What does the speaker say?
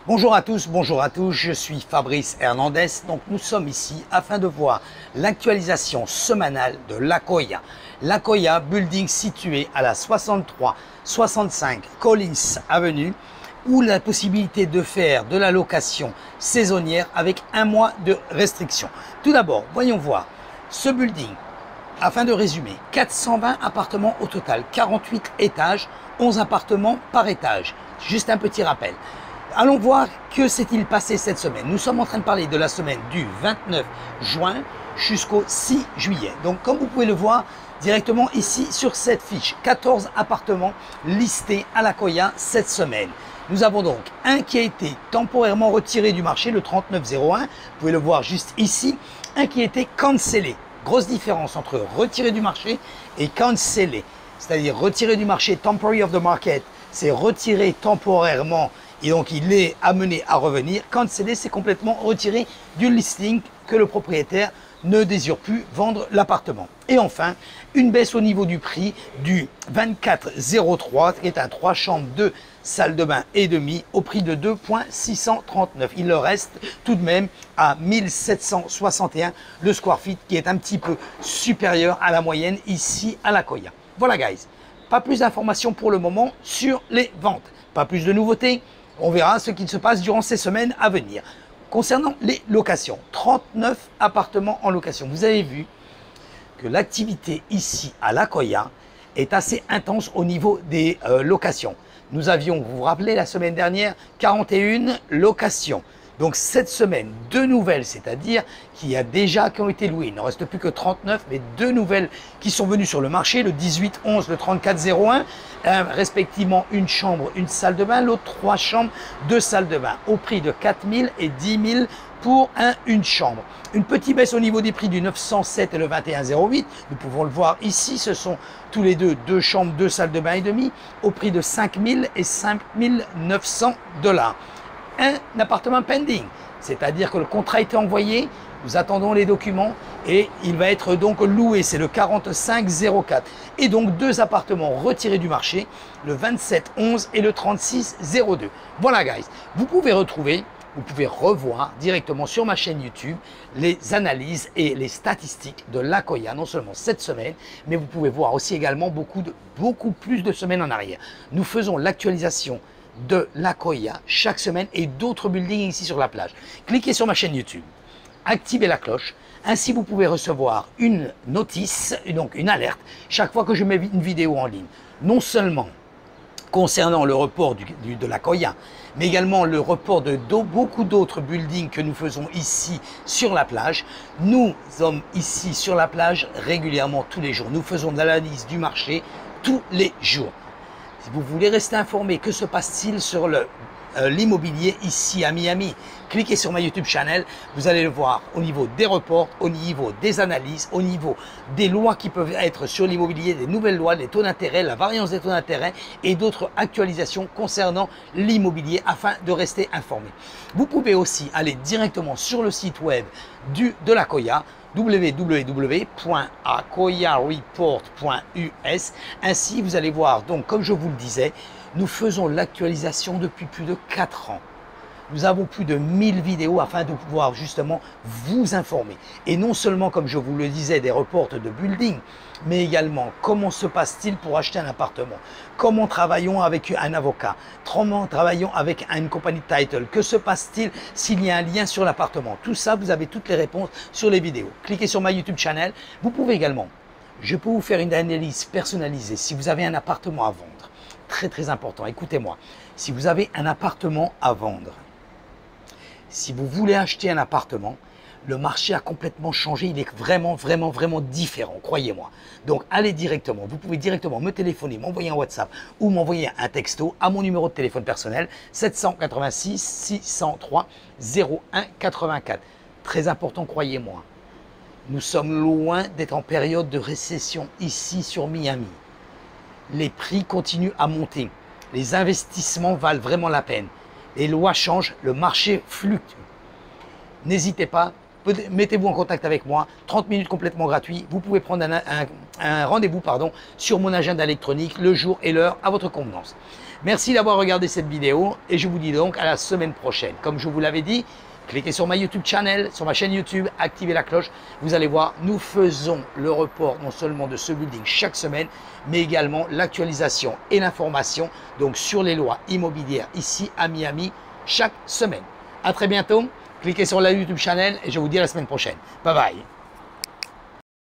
Bonjour à tous, je suis Fabrice Hernandez. Donc nous sommes ici afin de voir l'actualisation semanale de l'Akoya. L'Akoya, building situé à la 63-65 Collins Avenue, où la possibilité de faire de la location saisonnière avec un mois de restriction. Tout d'abord, voyons voir ce building. Afin de résumer, 420 appartements au total, 48 étages, 11 appartements par étage. Juste un petit rappel. Allons voir que s'est-il passé cette semaine. Nous sommes en train de parler de la semaine du 29 juin jusqu'au 6 juillet. Donc comme vous pouvez le voir directement ici sur cette fiche, 14 appartements listés à l'Akoya cette semaine. Nous avons donc un qui a été temporairement retiré du marché, le 3901, vous pouvez le voir juste ici, un qui a été cancellé. Grosse différence entre retiré du marché et cancellé, c'est-à-dire retiré du marché, temporary of the market, c'est retiré temporairement et donc il est amené à revenir. Cancellé, c'est complètement retiré du listing que le propriétaire ne désire plus vendre l'appartement. Et enfin, une baisse au niveau du prix du 2403 qui est un 3 chambres, 2 salles de bain et demi au prix de 2,639. Il le reste tout de même à 1761 le square feet qui est un petit peu supérieur à la moyenne ici à l'Akoya. Voilà guys, pas plus d'informations pour le moment sur les ventes, pas plus de nouveautés. On verra ce qui se passe durant ces semaines à venir. Concernant les locations, 39 appartements en location. Vous avez vu que l'activité ici à l'Akoya est assez intense au niveau des locations. Nous avions, vous vous rappelez, la semaine dernière, 41 locations. Donc cette semaine, 2 nouvelles, c'est-à-dire qu'il y a déjà qui ont été louées. Il ne reste plus que 39, mais 2 nouvelles qui sont venues sur le marché, le 1811, le 3401, respectivement une chambre, une salle de bain, l'autre 3 chambres, 2 salles de bain, au prix de 4 000 et 10 000 pour une chambre. Une petite baisse au niveau des prix du 907 et le 2108, nous pouvons le voir ici, ce sont tous les deux 2 chambres, 2 salles de bain et demi, au prix de 5 000 et 5 900 $. Un appartement pending, c'est-à-dire que le contrat a été envoyé, nous attendons les documents et il va être donc loué, c'est le 4504. Et donc 2 appartements retirés du marché, le 2711 et le 3602. Voilà guys, vous pouvez revoir directement sur ma chaîne YouTube les analyses et les statistiques de l'Akoya, non seulement cette semaine, mais vous pouvez voir aussi également beaucoup plus de semaines en arrière. Nous faisons l'actualisation de l'Akoya chaque semaine et d'autres buildings ici sur la plage. Cliquez sur ma chaîne YouTube, activez la cloche, ainsi vous pouvez recevoir une notice, donc une alerte, chaque fois que je mets une vidéo en ligne. Non seulement concernant le report de l'Akoya, mais également le report de beaucoup d'autres buildings que nous faisons ici sur la plage. Nous sommes ici sur la plage régulièrement tous les jours. Nous faisons de l'analyse du marché tous les jours. Si vous voulez rester informé, que se passe-t-il sur l'immobilier ici à Miami, cliquez sur ma YouTube channel, vous allez le voir au niveau des reports, au niveau des analyses, au niveau des lois qui peuvent être sur l'immobilier, des nouvelles lois, les taux d'intérêt, la variance des taux d'intérêt et d'autres actualisations concernant l'immobilier afin de rester informé. Vous pouvez aussi aller directement sur le site web de l'Akoya, www.akoyareport.us. Ainsi, vous allez voir, donc comme je vous le disais, nous faisons l'actualisation depuis plus de 4 ans. Nous avons plus de 1000 vidéos afin de pouvoir justement vous informer. Et non seulement, comme je vous le disais, des reports de building, mais également comment se passe-t-il pour acheter un appartement, comment travaillons avec un avocat, comment travaillons avec une compagnie de title, que se passe-t-il s'il y a un lien sur l'appartement. Tout ça, vous avez toutes les réponses sur les vidéos. Cliquez sur ma YouTube channel. Vous pouvez également, je peux vous faire une analyse personnalisée si vous avez un appartement à vendre. Très important, écoutez-moi. Si vous avez un appartement à vendre, si vous voulez acheter un appartement, le marché a complètement changé, il est vraiment différent, croyez-moi. Donc allez directement, vous pouvez directement me téléphoner, m'envoyer un WhatsApp ou m'envoyer un texto à mon numéro de téléphone personnel 786 603 0184. Très important, croyez-moi. Nous sommes loin d'être en période de récession ici sur Miami. Les prix continuent à monter, les investissements valent vraiment la peine. Les lois changent, le marché fluctue. N'hésitez pas, mettez-vous en contact avec moi, 30 minutes complètement gratuit. Vous pouvez prendre un rendez-vous sur mon agenda électronique, le jour et l'heure à votre convenance. Merci d'avoir regardé cette vidéo et je vous dis donc à la semaine prochaine. Comme je vous l'avais dit, cliquez sur ma YouTube channel, sur ma chaîne YouTube, activez la cloche. Vous allez voir, nous faisons le report non seulement de ce building chaque semaine, mais également l'actualisation et l'information donc sur les lois immobilières ici à Miami chaque semaine. À très bientôt. Cliquez sur la YouTube channel et je vous dis à la semaine prochaine. Bye bye.